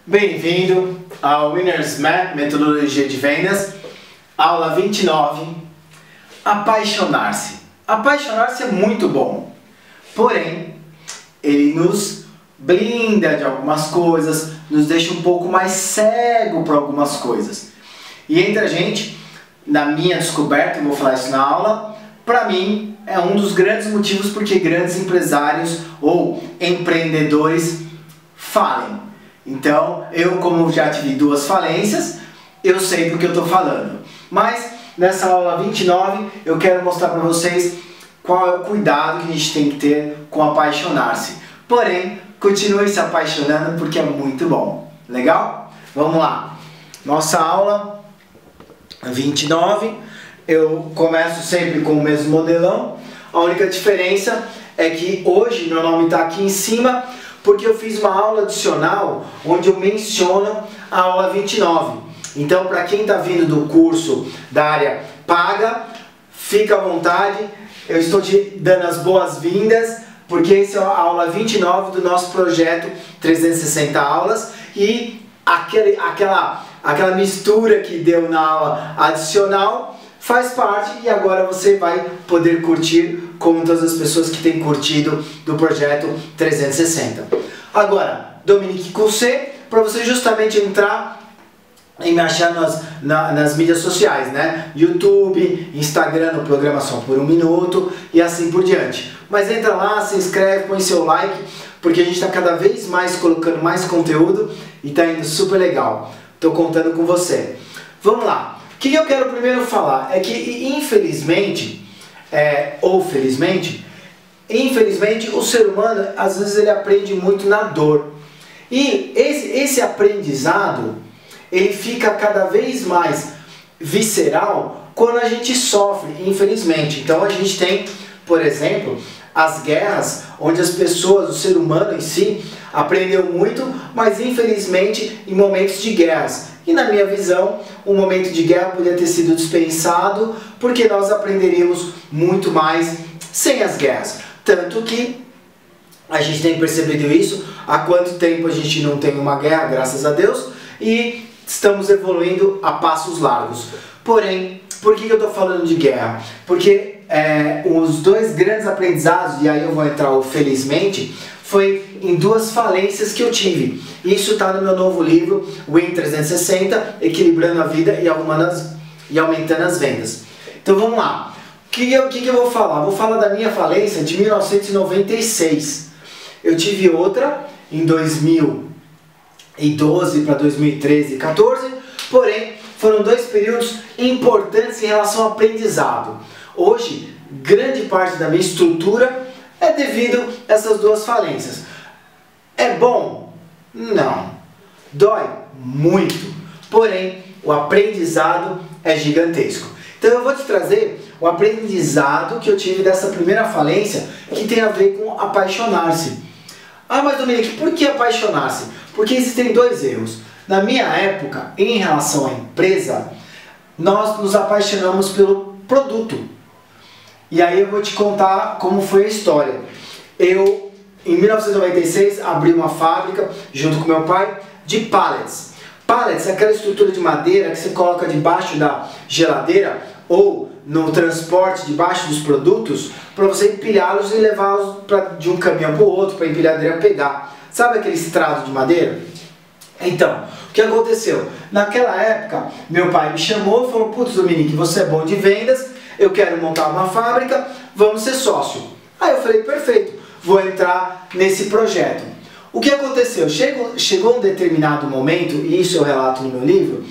Bem-vindo ao Winners Map, Metodologia de Vendas, aula 29, apaixonar-se. Apaixonar-se é muito bom, porém, ele nos blinda de algumas coisas, nos deixa um pouco mais cego para algumas coisas. E entre a gente, na minha descoberta, eu vou falar isso na aula, para mim é um dos grandes motivos porque grandes empresários ou empreendedores falem. Então, eu como já tive duas falências, eu sei do que eu estou falando. Mas, nessa aula 29, eu quero mostrar para vocês qual é o cuidado que a gente tem que ter com apaixonar-se. Porém, continue se apaixonando porque é muito bom. Legal? Vamos lá. Nossa aula 29, eu começo sempre com o mesmo modelão. A única diferença é que hoje meu nome está aqui em cima porque eu fiz uma aula adicional onde eu menciono a aula 29. Então, para quem está vindo do curso da área paga, fica à vontade. Eu estou te dando as boas-vindas, porque essa é a aula 29 do nosso projeto 360 aulas. E aquela mistura que deu na aula adicional faz parte e agora você vai poder curtir como todas as pessoas que têm curtido do projeto 360. Agora, Dominique com C, para você justamente entrar e me achar nas mídias sociais, né? YouTube, Instagram, no Programação por 1 Minuto e assim por diante. Mas entra lá, se inscreve, põe seu like, porque a gente está cada vez mais colocando mais conteúdo e está indo super legal. Estou contando com você. Vamos lá. O que eu quero primeiro falar é que, infelizmente, ou felizmente, infelizmente, o ser humano, às vezes, ele aprende muito na dor. E esse aprendizado, ele fica cada vez mais visceral quando a gente sofre, infelizmente. Então, a gente tem, por exemplo, as guerras, onde as pessoas, o ser humano em si, aprendeu muito, mas, infelizmente, em momentos de guerras. E na minha visão, um momento de guerra poderia ter sido dispensado, porque nós aprenderíamos muito mais sem as guerras. Tanto que a gente tem percebido isso, há quanto tempo a gente não tem uma guerra, graças a Deus, e estamos evoluindo a passos largos. Porém, por que eu estou falando de guerra? Porque os dois grandes aprendizados, e aí eu vou entrar felizmente, foi em duas falências que eu tive. Isso está no meu novo livro, Win 360, Equilibrando a Vida e Aumentando as Vendas. Então vamos lá. O que eu vou falar? Vou falar da minha falência de 1996. Eu tive outra em 2012 para 2013 e 14, porém foram dois períodos importantes em relação ao aprendizado. Hoje, grande parte da minha estrutura é devido a essas duas falências. É bom? Não. Dói? Muito. Porém, o aprendizado é gigantesco. Então eu vou te trazer o aprendizado que eu tive dessa primeira falência, que tem a ver com apaixonar-se. Ah, mas Dominique, por que apaixonar-se? Porque existem dois erros. Na minha época, em relação à empresa, nós nos apaixonamos pelo produto. E aí eu vou te contar como foi a história. Eu, em 1996, abri uma fábrica, junto com meu pai, de pallets. Pallets é aquela estrutura de madeira que você coloca debaixo da geladeira ou no transporte debaixo dos produtos para você empilhá-los e levá-los de um caminhão para o outro para a empilhadeira pegar. Sabe aquele estrado de madeira? Então, o que aconteceu? Naquela época, meu pai me chamou e falou: putz, Dominique, você é bom de vendas, eu quero montar uma fábrica, vamos ser sócio. Aí eu falei: perfeito, vou entrar nesse projeto. O que aconteceu? Chegou um determinado momento, e isso eu relato no meu livro,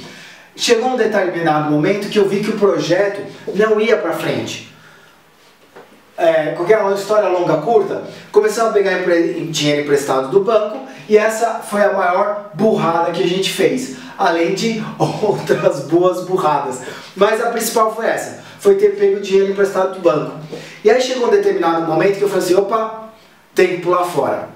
chegou um determinado momento que eu vi que o projeto não ia para frente. Com aquela história longa, curta, começamos a pegar dinheiro emprestado do banco, e essa foi a maior burrada que a gente fez, além de outras boas burradas. Mas a principal foi essa, foi ter pego dinheiro emprestado do banco. E aí chegou um determinado momento que eu falei assim: opa, tem que pular fora.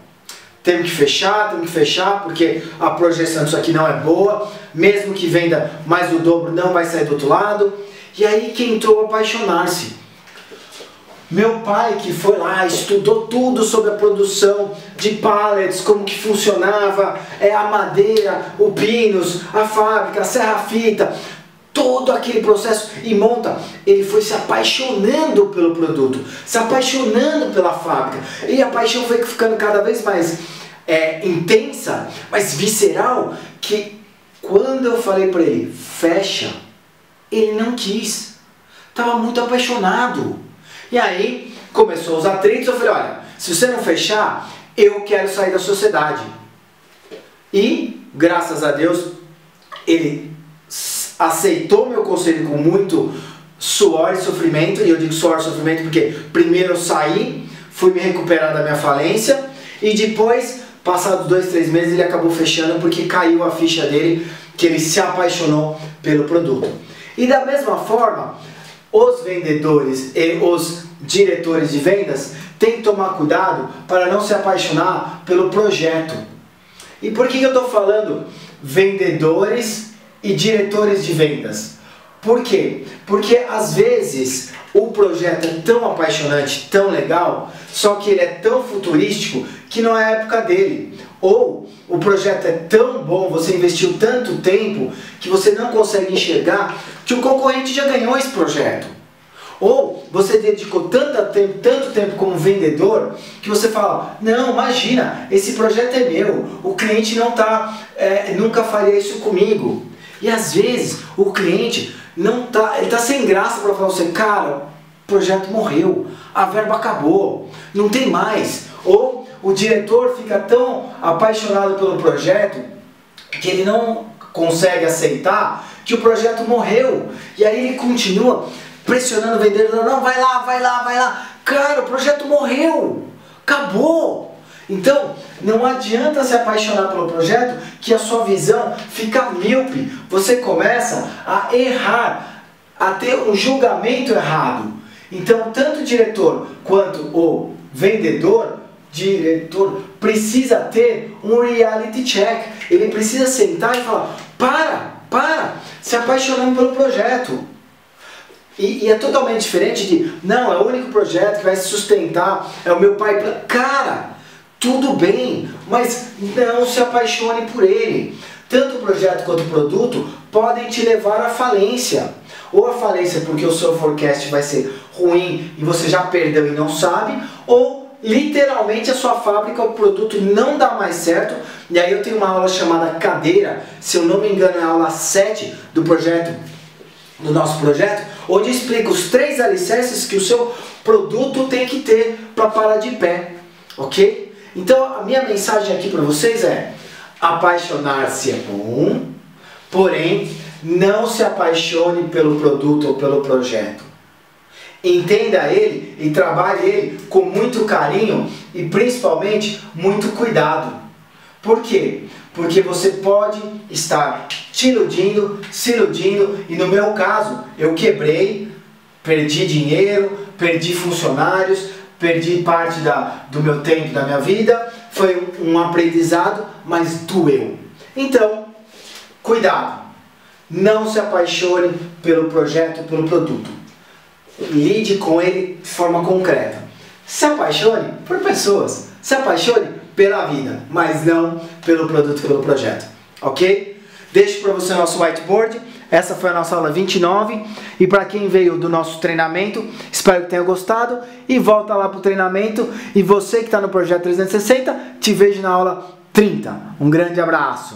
Temos que fechar, porque a projeção disso aqui não é boa, mesmo que venda mais do dobro, não vai sair do outro lado. E aí que entrou o apaixonar-se. Meu pai que foi lá, estudou tudo sobre a produção de pallets, como que funcionava, a madeira, o pinos, a fábrica, a serra-fita, todo aquele processo e monta. Ele foi se apaixonando pelo produto, se apaixonando pela fábrica. E a paixão foi ficando cada vez mais intensa, mais visceral, que quando eu falei para ele, fecha, ele não quis. Estava muito apaixonado. E aí começou os atritos. Eu falei, olha, se você não fechar, eu quero sair da sociedade. E, graças a Deus, ele aceitou meu conselho com muito suor e sofrimento. E eu digo suor e sofrimento porque primeiro eu saí, fui me recuperar da minha falência. E depois, passados 2, 3 meses, ele acabou fechando porque caiu a ficha dele, que ele se apaixonou pelo produto. E da mesma forma, os vendedores e os diretores de vendas têm que tomar cuidado para não se apaixonar pelo projeto. E por que eu estou falando vendedores e diretores de vendas? Por quê? Porque às vezes o projeto é tão apaixonante, tão legal, só que ele é tão futurístico que não é a época dele. Ou o projeto é tão bom, você investiu tanto tempo que você não consegue enxergar que o concorrente já ganhou esse projeto. Ou você dedicou tanto tempo como vendedor que você fala, não, imagina, esse projeto é meu, o cliente não nunca faria isso comigo. E às vezes o cliente ele está sem graça para falar você, cara, o projeto morreu, a verba acabou, não tem mais. Ou o diretor fica tão apaixonado pelo projeto que ele não consegue aceitar que o projeto morreu. E aí ele continua pressionando o vendedor, não, vai lá, vai lá, vai lá. Cara, o projeto morreu, acabou. Então, não adianta se apaixonar pelo projeto que a sua visão fica míope. Você começa a errar, a ter um julgamento errado. Então, tanto o diretor quanto o diretor precisa ter um reality check. Ele precisa sentar e falar, para, se apaixonando pelo projeto. E é totalmente diferente de, não, é o único projeto que vai se sustentar, é o meu pai. Cara, tudo bem, mas não se apaixone por ele. Tanto o projeto quanto o produto podem te levar à falência. Ou a falência porque o seu forecast vai ser ruim e você já perdeu e não sabe, ou literalmente a sua fábrica, o produto não dá mais certo. E aí eu tenho uma aula chamada Cadeira, se eu não me engano é a aula 7 do nosso projeto, onde eu explico os 3 alicerces que o seu produto tem que ter para parar de pé, ok? Então a minha mensagem aqui para vocês é, apaixonar-se é bom, porém não se apaixone pelo produto ou pelo projeto. Entenda ele e trabalhe ele com muito carinho e principalmente muito cuidado. Por quê? Porque você pode estar te iludindo, se iludindo, e no meu caso, eu quebrei, perdi dinheiro, perdi funcionários, perdi parte do meu tempo, da minha vida, foi um aprendizado, mas doeu. Então, cuidado, não se apaixone pelo projeto, pelo produto. Lide com ele de forma concreta. Se apaixone por pessoas, se apaixone pela vida, mas não pelo produto, pelo projeto, ok? Deixo para você o nosso whiteboard. Essa foi a nossa aula 29. E para quem veio do nosso treinamento, espero que tenha gostado. E volta lá para o treinamento. E você que está no Projeto 360, te vejo na aula 30. Um grande abraço.